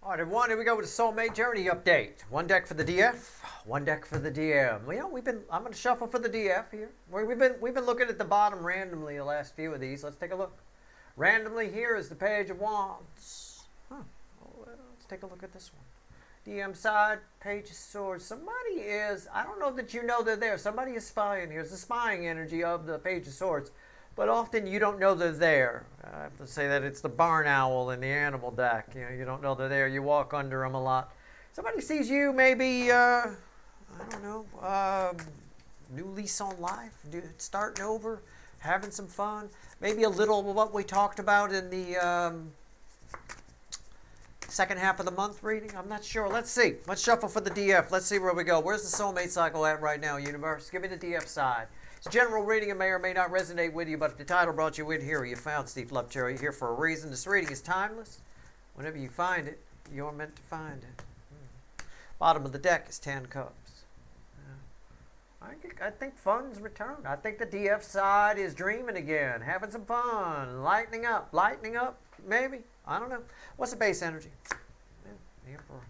All right, everyone, here we go with the Soulmate Journey update. One deck for the DF, one deck for the DM. Well, I'm going to shuffle for the DF here. We've been looking at the bottom randomly the last few of these. Let's take a look. Randomly here is the Page of Wands. Let's take a look at this one. DM side, Page of Swords. Somebody is, I don't know that you know they're there. Somebody is spying here. It's the spying energy of the Page of Swords. But often you don't know they're there. I have to say that it's the barn owl in the animal deck. You don't know they're there. You walk under them a lot. Somebody sees you maybe, I don't know, new lease on life, starting over, having some fun. Maybe a little of what we talked about in the second half of the month reading. I'm not sure. Let's see. Let's shuffle for the DF. Let's see where we go. Where's the soulmate cycle at right now, universe? Give me the DF side. It's a general reading. It may or may not resonate with you, but if the title brought you in here, you found Steve Lovecherry. You're here for a reason. This reading is timeless. Whenever you find it, you're meant to find it. Bottom of the deck is 10 cups. I think fun's returned. I think the DF side is dreaming again, having some fun, lightening up, maybe. I don't know. What's the base energy? The Emperor.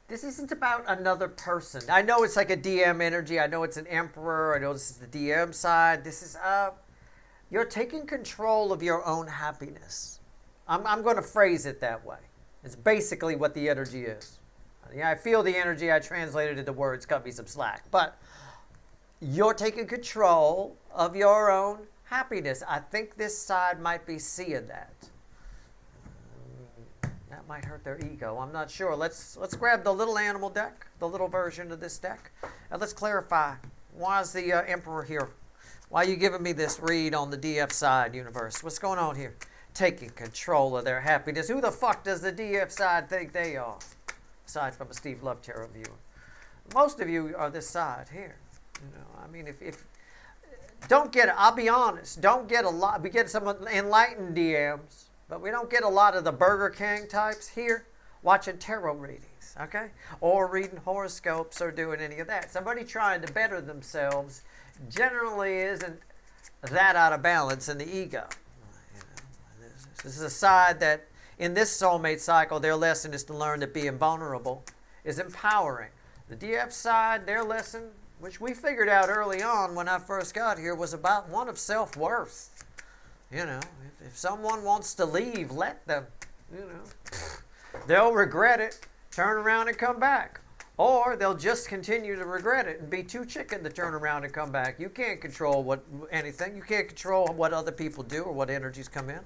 This isn't about another person. I know it's like a DM energy. I know it's an Emperor. I know this is the DM side. This is, you're taking control of your own happiness. I'm going to phrase it that way. It's basically what the energy is. Yeah, I feel the energy. I translated it to words. Cut me some slack. But you're taking control of your own happiness. I think this side might be seeing that. That might hurt their ego. I'm not sure. Let's grab the little animal deck, the little version of this deck, and let's clarify. Why is the Emperor here? Why are you giving me this read on the DF side, universe? What's going on here? Taking control of their happiness. Who the fuck does the DF side think they are? Aside from a Steve Lovecherry viewer. Most of you are this side here. I mean, if don't get, I'll be honest, don't get a lot. We get some enlightened DMs. But we don't get a lot of the Burger King types here watching tarot readings, okay? Or reading horoscopes or doing any of that. Somebody trying to better themselves generally isn't that out of balance in the ego. This is a side that in this soulmate cycle, their lesson is to learn that being vulnerable is empowering. The DF side, their lesson, which we figured out early on when I first got here, was about one of self-worth. If someone wants to leave, let them. They'll regret it, turn around and come back. Or they'll just continue to regret it and be too chicken to turn around and come back. You can't control anything. You can't control what other people do or what energies come in. You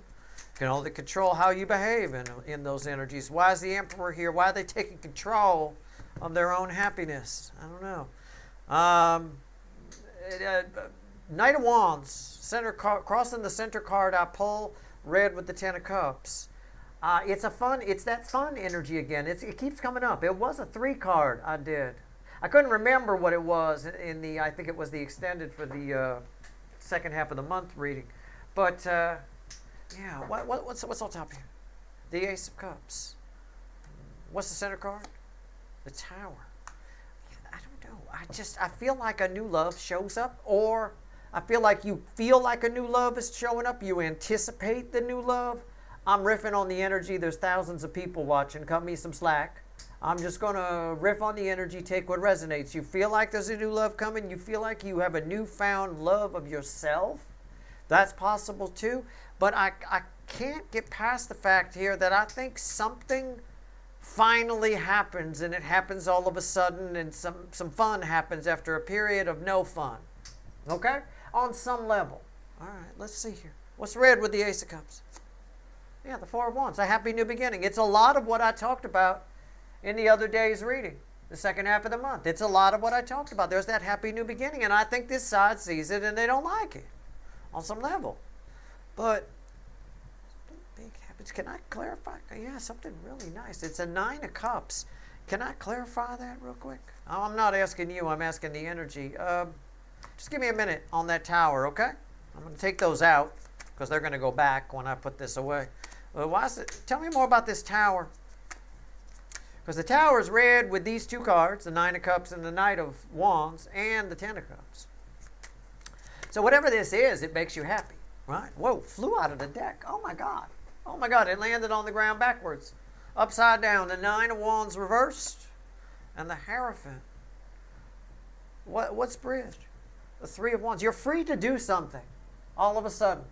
can only control how you behave in those energies. Why is the Emperor here? Why are they taking control of their own happiness? I don't know. Knight of Wands. Crossing the center card, I pull red with the 10 of Cups. It's that fun energy again. It keeps coming up. It was a 3 card I did. I couldn't remember what it was I think it was the extended for the second half of the month reading. But yeah, what's on top here? The Ace of Cups. What's the center card? The Tower. I don't know. I feel like a new love shows up, or I feel like you feel like a new love is showing up. You anticipate the new love. I'm riffing on the energy. There's thousands of people watching. Cut me some slack. I'm just going to riff on the energy, take what resonates. You feel like there's a new love coming. You feel like you have a newfound love of yourself. That's possible too. But I can't get past the fact here that I think something finally happens, and it happens all of a sudden, and some fun happens after a period of no fun. Okay? On some level. All right, let's see here. What's red with the Ace of Cups? Yeah, the 4 of Wands. A happy new beginning. It's a lot of what I talked about in the other day's reading, the second half of the month. It's a lot of what I talked about. There's that happy new beginning, and I think this side sees it and they don't like it on some level. But big habits. Can I clarify? Yeah, something really nice. It's a 9 of Cups. Can I clarify that real quick? Oh, I'm not asking you. I'm asking the energy. Just give me a minute on that Tower, okay? I'm going to take those out because they're going to go back when I put this away. Why is it? Tell me more about this Tower. Because the Tower is red with these 2 cards, the 9 of Cups and the Knight of Wands, and the 10 of Cups. So whatever this is, it makes you happy. Right? Whoa, flew out of the deck. Oh my God. Oh my God, it landed on the ground backwards. Upside down. The Nine of Wands reversed. And the Hierophant. What's bridge? The Three of Wands. You're free to do something. All of a sudden.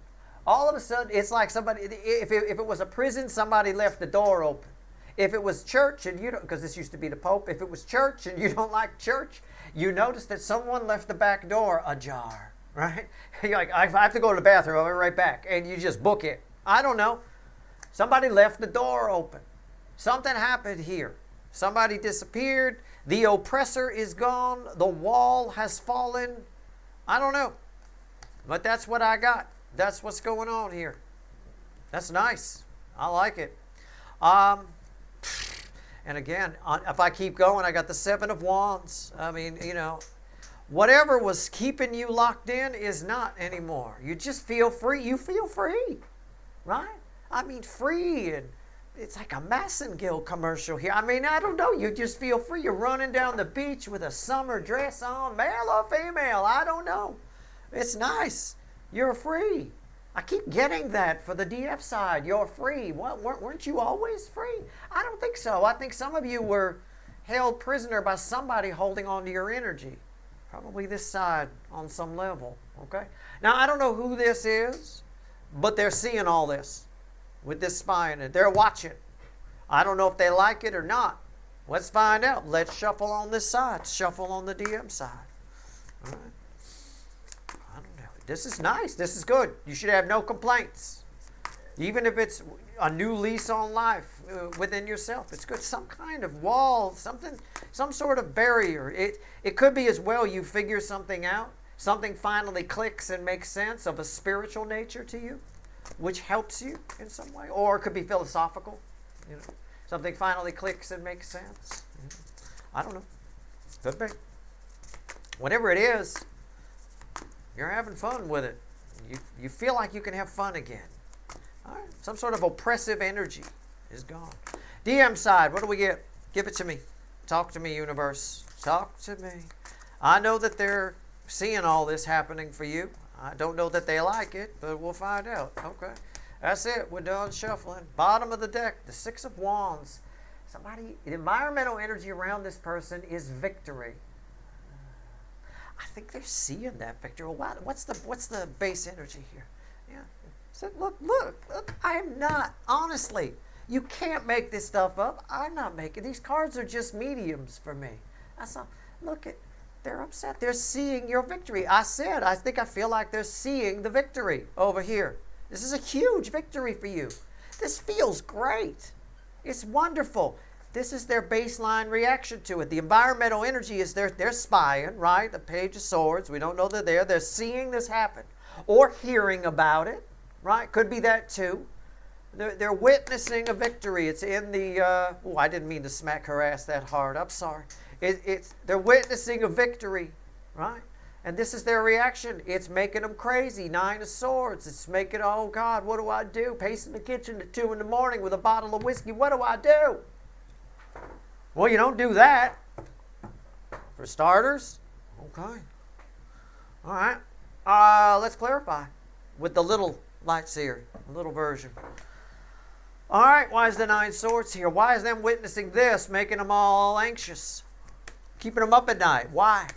All of a sudden, it's like somebody, if it was a prison, somebody left the door open. If it was church and you don't, because this used to be the Pope, if it was church and you don't like church, you notice that someone left the back door ajar, right? You're like, I have to go to the bathroom, I'll be right back. And you just book it. I don't know. Somebody left the door open. Something happened here. Somebody disappeared. The oppressor is gone. The wall has fallen. I don't know. But that's what I got. That's what's going on here. That's nice. I like it. And again, if I keep going, I got the Seven of Wands. I mean, you know, whatever was keeping you locked in is not anymore. You just feel free. You feel free, right? I mean, free. And it's like a Massengill commercial here. I mean, I don't know. You just feel free. You're running down the beach with a summer dress on, male or female. I don't know. It's nice. You're free. I keep getting that for the DF side. You're free. Weren't you always free? I don't think so. I think some of you were held prisoner by somebody holding on to your energy. Probably this side on some level. Okay? Now, I don't know who this is, but they're seeing all this with this spy in it. They're watching. I don't know if they like it or not. Let's find out. Let's shuffle on this side. Shuffle on the DM side. All right. This is nice. This is good. You should have no complaints. Even if it's a new lease on life within yourself. It's good. Some kind of wall, something, some sort of barrier. It could be as well you figure something out. Something finally clicks and makes sense of a spiritual nature to you, which helps you in some way. Or it could be philosophical. You know, something finally clicks and makes sense. I don't know. Could be. Whatever it is, you're having fun with it. You feel like you can have fun again. All right. Some sort of oppressive energy is gone. DM side, what do we get? Give it to me. Talk to me, universe. Talk to me. I know that they're seeing all this happening for you. I don't know that they like it, but we'll find out. Okay. That's it. We're done shuffling. Bottom of the deck, the Six of Wands. The environmental energy around this person is victory. I think they're seeing that victory. Well, what's the base energy here? Yeah. So look. I am not, honestly, you can't make this stuff up. I'm not making, these cards are just mediums for me. They're upset. They're seeing your victory. I feel like they're seeing the victory over here. This is a huge victory for you. This feels great. It's wonderful. This is their baseline reaction to it. The environmental energy is they're spying, right? The Page of Swords. We don't know they're there. They're seeing this happen or hearing about it, right? Could be that too. They're witnessing a victory. It's in the, I didn't mean to smack her ass that hard. I'm sorry. They're witnessing a victory, right? And this is their reaction. It's making them crazy. Nine of Swords. It's making, oh God, what do I do? Pacing the kitchen at 2 a.m. with a bottle of whiskey. What do I do? Well, you don't do that. For starters, okay. All right. Let's clarify with the little light seer, a little version. All right. Why is the Nine Swords here? Why is them witnessing this making them all anxious, keeping them up at night? Why?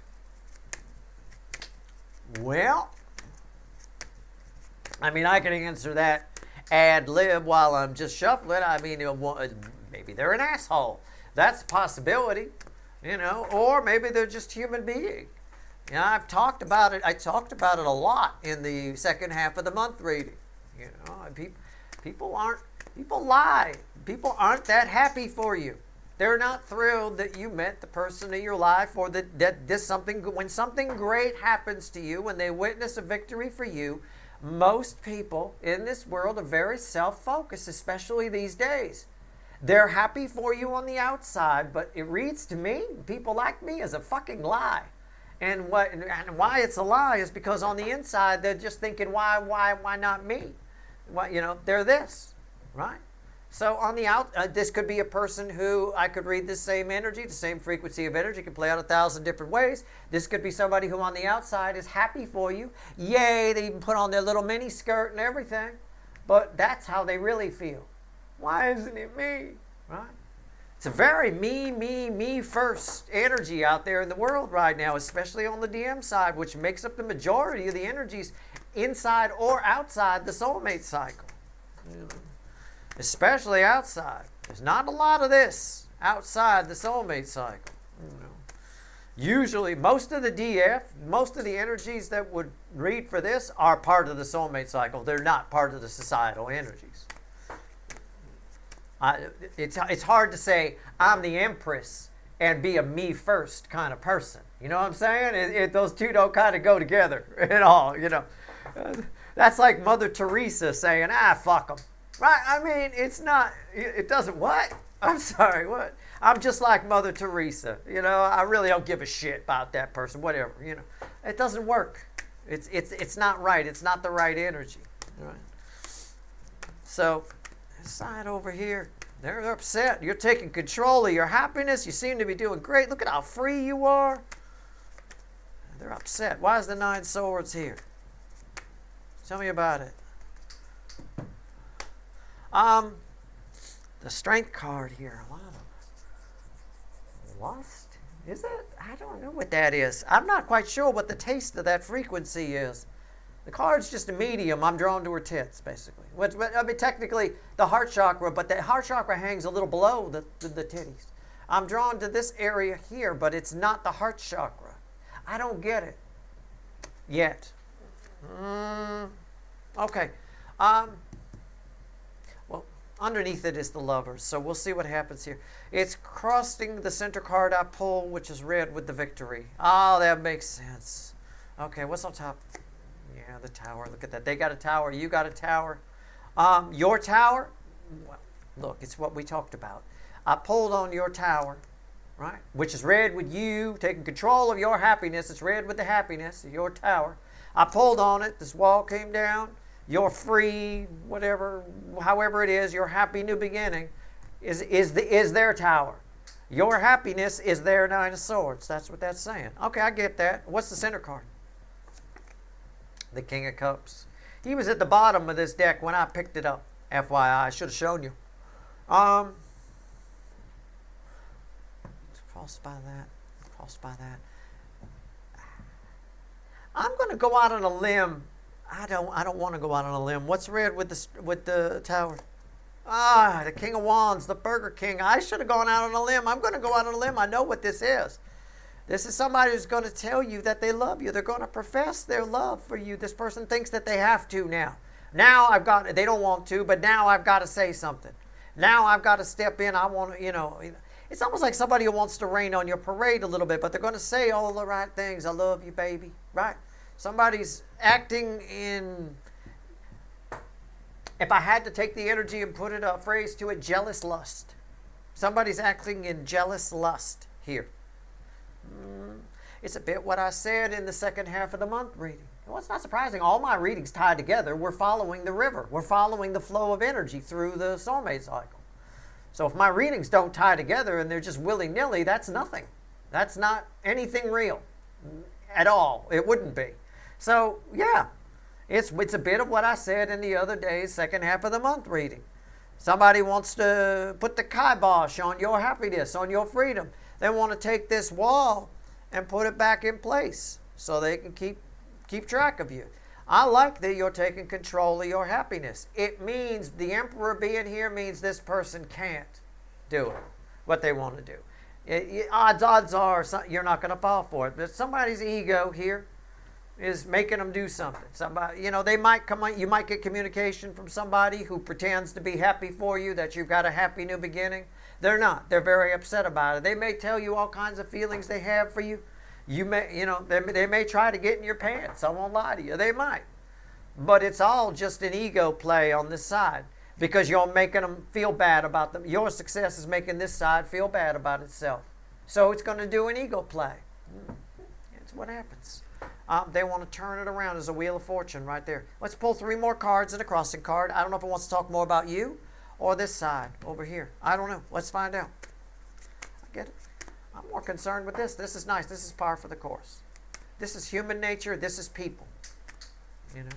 Well, I mean, I can answer that ad lib while I'm just shuffling. I mean, maybe they're an asshole. That's a possibility, you know, or maybe they're just human being. You know, I've talked about it. I talked about it a lot in the second half of the month reading. You know, people lie. People aren't that happy for you. They're not thrilled that you met the person of your life, or when something great happens to you, when they witness a victory for you. Most people in this world are very self-focused, especially these days. They're happy for you on the outside, but it reads to me, people like me, as a fucking lie. And why it's a lie is because on the inside they're just thinking, why not me? Why, you know, they're this, right? So on the this could be a person who I could read the same energy, the same frequency of energy, can play out 1,000 different ways. This could be somebody who on the outside is happy for you. Yay, they even put on their little mini skirt and everything. But that's how they really feel. Why isn't it me? Right? It's a very me first energy out there in the world right now, especially on the DM side, which makes up the majority of the energies inside or outside the soulmate cycle. Especially outside. There's not a lot of this outside the soulmate cycle. Usually, most of the DF, most of the energies that would read for this are part of the soulmate cycle. They're not part of the societal energies. It's hard to say, I'm the Empress and be a me first kind of person. You know what I'm saying? Those two don't kind of go together at all, That's like Mother Teresa saying, fuck them. Right? I mean, it's not, it doesn't, what? I'm sorry, what? I'm just like Mother Teresa. I really don't give a shit about that person, whatever, It doesn't work. It's not right. It's not the right energy. Right? So, this side over here, they're upset. You're taking control of your happiness. You seem to be doing great. Look at how free you are. They're upset. Why is the 9 swords here? Tell me about it. The strength card here. A lot of lust. Is it? I don't know what that is. I'm not quite sure what the taste of that frequency is. The card's just a medium. I'm drawn to her tits, basically. I mean, technically, the heart chakra, but the heart chakra hangs a little below the titties. I'm drawn to this area here, but it's not the heart chakra. I don't get it yet. Okay. Well, underneath it is the Lovers, so we'll see what happens here. It's crossing the center card I pull, which is red with the Victory. Oh, that makes sense. Okay, what's on top? Yeah, the Tower. Look at that. They got a tower. You got a tower. Your tower? Well, look, it's what we talked about. I pulled on your tower, right? Which is red with you, taking control of your happiness. It's red with the happiness of your tower. I pulled on it. This wall came down. You're free, whatever, however it is, your happy new beginning is their tower. Your happiness is their 9 of swords. That's what that's saying. Okay, I get that. What's the center card? The King of Cups. He was at the bottom of this deck when I picked it up. FYI, I should have shown you. Crossed by that. I'm going to go out on a limb. I don't want to go out on a limb. What's red with the tower? The King of Wands, the Burger King. I should have gone out on a limb. I'm going to go out on a limb. I know what this is. This is somebody who's going to tell you that they love you. They're going to profess their love for you. This person thinks that they have to now. They don't want to, but now I've got to say something. Now I've got to step in. I want to, it's almost like somebody who wants to rain on your parade a little bit, but they're going to say all the right things. I love you, baby. Right? Somebody's acting in, if I had to take the energy and put a phrase to it, jealous lust. Somebody's acting in jealous lust here. It's a bit what I said in the second half of the month reading. Well, it's not surprising. All my readings tied together. We're following the river. We're following the flow of energy through the soulmate cycle. So if my readings don't tie together and they're just willy-nilly, that's nothing. That's not anything real at all. It wouldn't be. So, yeah, it's a bit of what I said in the other day's second half of the month reading. Somebody wants to put the kibosh on your happiness, on your freedom. They want to take this wall and put it back in place so they can keep track of you. I like that you're taking control of your happiness. It means the Emperor being here means this person can't do it, what they want to do. Odds are you're not going to fall for it. But somebody's ego here is making them do something. Somebody, they might come on, you might get communication from somebody who pretends to be happy for you, that you've got a happy new beginning. They're not. They're very upset about it. They may tell you all kinds of feelings they have for you. You may, they may try to get in your pants. I won't lie to you. They might. But it's all just an ego play on this side because you're making them feel bad about them. Your success is making this side feel bad about itself. So it's going to do an ego play. It's what happens. They want to turn it around as a Wheel of Fortune right there. Let's pull 3 more cards and a crossing card. I don't know if it wants to talk more about you or this side over here? I don't know. Let's find out. I get it. I'm more concerned with this. This is nice. This is par for the course. This is human nature. This is people. You know.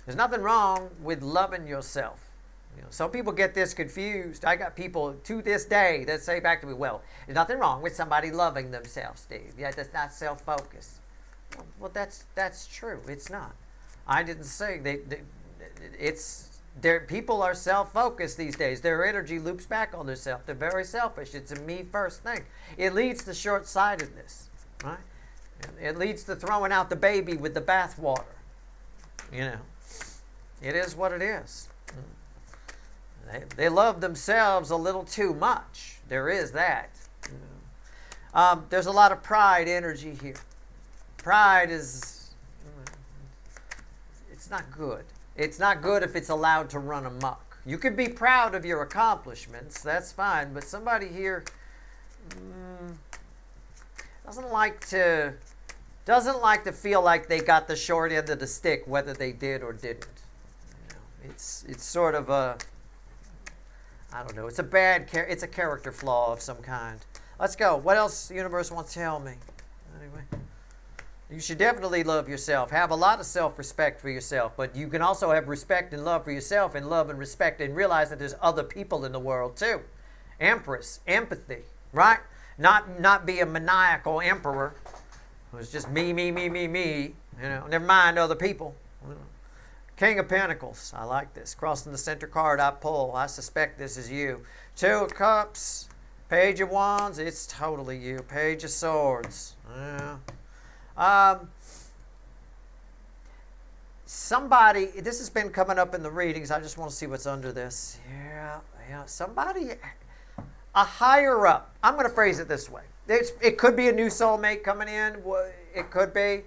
There's nothing wrong with loving yourself. You know, some people get this confused. I got people to this day that say back to me, well, there's nothing wrong with somebody loving themselves, Steve. Yeah, that's not self-focused. Well, that's true. It's not. I didn't say people are self-focused these days. Their energy loops back on themselves. They're very selfish. It's a me first thing. It leads to short-sightedness, right? It leads to throwing out the baby with the bathwater. You know, it is what it is. They love themselves a little too much. There is that. There's a lot of pride energy here. Pride is, it's not good. It's not good if it's allowed to run amok. You can be proud of your accomplishments. That's fine. But somebody here doesn't like to feel like they got the short end of the stick, whether they did or didn't. You know, it's sort of a, I don't know. It's a character flaw of some kind. Let's go. What else the universe wants to tell me? Anyway, you should definitely love yourself. Have a lot of self-respect for yourself, but you can also have respect and love for yourself, and love and respect, and realize that there's other people in the world too. Empress, empathy, right? Not be a maniacal emperor who's just me. You know, never mind other people. You know. King of Pentacles. I like this. Crossing the center card, I pull. I suspect this is you. Two of Cups. Page of Wands. It's totally you. Page of Swords. Yeah. Somebody, this has been coming up in the readings. I just want to see what's under this. Yeah. Somebody, a higher up. I'm going to phrase it this way. It could be a new soulmate coming in. It could be.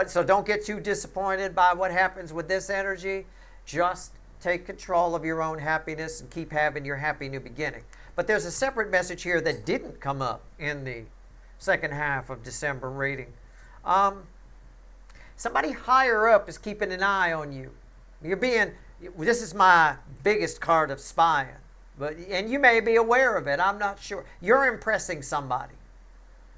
So don't get too disappointed by what happens with this energy. Just take control of your own happiness and keep having your happy new beginning. But there's a separate message here that didn't come up in the second half of December reading. Somebody higher up is keeping an eye on you. This is my biggest card of spying. And you may be aware of it. I'm not sure. You're impressing somebody.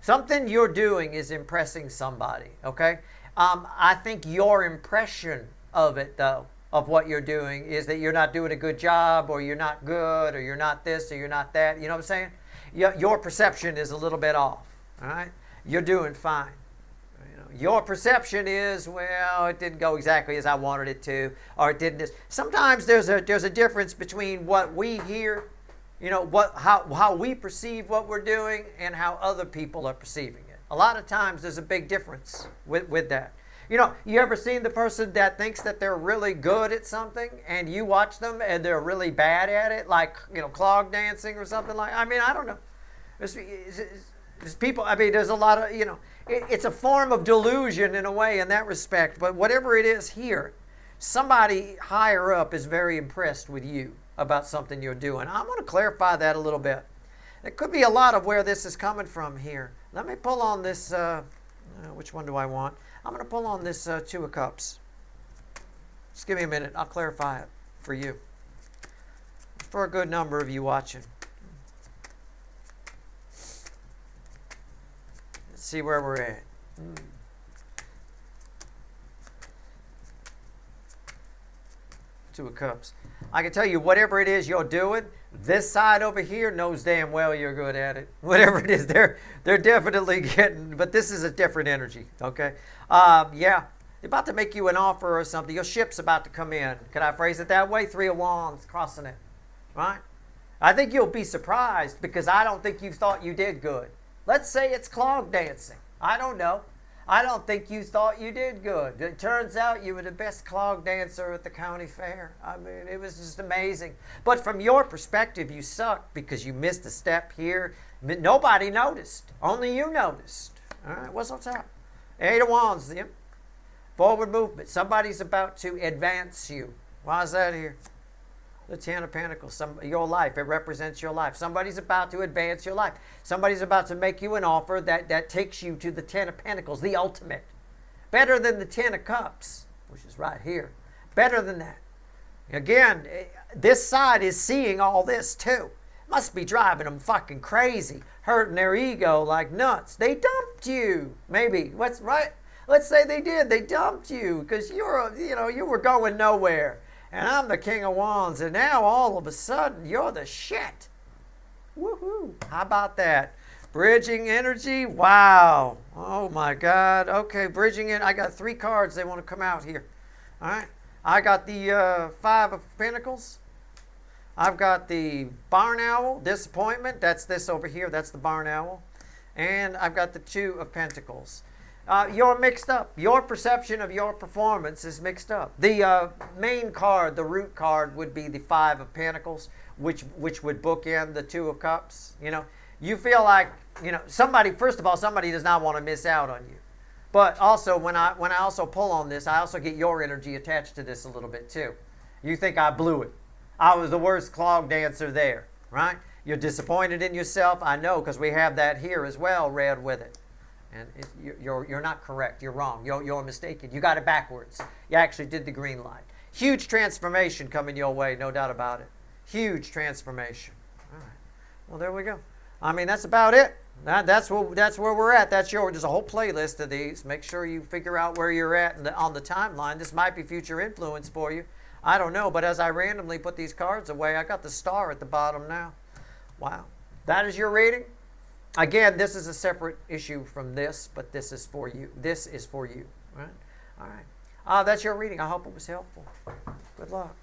Something you're doing is impressing somebody, okay? I think your impression of it, though, of what you're doing is that you're not doing a good job, or you're not good, or you're not this, or you're not that. You know what I'm saying? Your perception is a little bit off, all right? You're doing fine. You know, your perception is, well, it didn't go exactly as I wanted it to, or it didn't. Sometimes there's a difference between what we hear, you know, how we perceive what we're doing, and how other people are perceiving it. A lot of times there's a big difference with that. You know, you ever seen the person that thinks that they're really good at something, and you watch them and they're really bad at it, like, you know, clog dancing or something like, I mean, I don't know. There's people, I mean, there's a lot of, you know, it's a form of delusion in a way in that respect, but whatever it is here, somebody higher up is very impressed with you about something you're doing. I'm going to clarify that a little bit. It could be a lot of where this is coming from here. Let me pull on this, which one do I want? I'm going to pull on this Two of Cups. Just give me a minute. I'll clarify it for you. For a good number of you watching. Let's see where we're at. Two of Cups. I can tell you, whatever it is you're doing, this side over here knows damn well you're good at it. Whatever it is, they're definitely getting, but this is a different energy, okay? Yeah, they're about to make you an offer or something. Your ship's about to come in. Can I phrase it that way? Three of Wands crossing it, right? I think you'll be surprised, because I don't think you thought you did good. Let's say it's clog dancing. I don't know. I don't think you thought you did good. It turns out you were the best clog dancer at the county fair. I mean, it was just amazing. But from your perspective, you sucked because you missed a step here. Nobody noticed. Only you noticed. All right, what's on top? Eight of Wands, then. Forward movement. Somebody's about to advance you. Why is that here? The Ten of Pentacles, your life. It represents your life. Somebody's about to advance your life. Somebody's about to make you an offer that takes you to the Ten of Pentacles, the ultimate. Better than the Ten of Cups, which is right here. Better than that. Again, this side is seeing all this too. Must be driving them fucking crazy, hurting their ego like nuts. They dumped you. Maybe. What's right? Let's say they did. They dumped you because you were going nowhere. And I'm the King of Wands, and now all of a sudden you're the shit. Woohoo! How about that? Bridging energy. Wow. Oh my God. Okay, bridging it. I got 3 cards. They want to come out here. All right. I got the 5 of Pentacles. I've got the Barn Owl, disappointment. That's this over here. That's the Barn Owl. And I've got the 2 of Pentacles. You're mixed up. Your perception of your performance is mixed up. The main card, the root card, would be the 5 of Pentacles, which would bookend the 2 of Cups. You feel like, somebody, first of all, somebody does not want to miss out on you. But also, when I also pull on this, I also get your energy attached to this a little bit too. You think I blew it. I was the worst clog dancer there, right? You're disappointed in yourself. I know, because we have that here as well, read with it. And you're not correct. You're wrong. You're mistaken. You got it backwards. You actually did the green light. Huge transformation coming your way, no doubt about it. Huge transformation. All right. Well, there we go. I mean, that's about it. That's where we're at. There's a whole playlist of these. Make sure you figure out where you're at on the timeline. This might be future influence for you. I don't know. But as I randomly put these cards away, I got the star at the bottom now. Wow. That is your reading. Again, this is a separate issue from this, but this is for you. This is for you. Right? All right. That's your reading. I hope it was helpful. Good luck.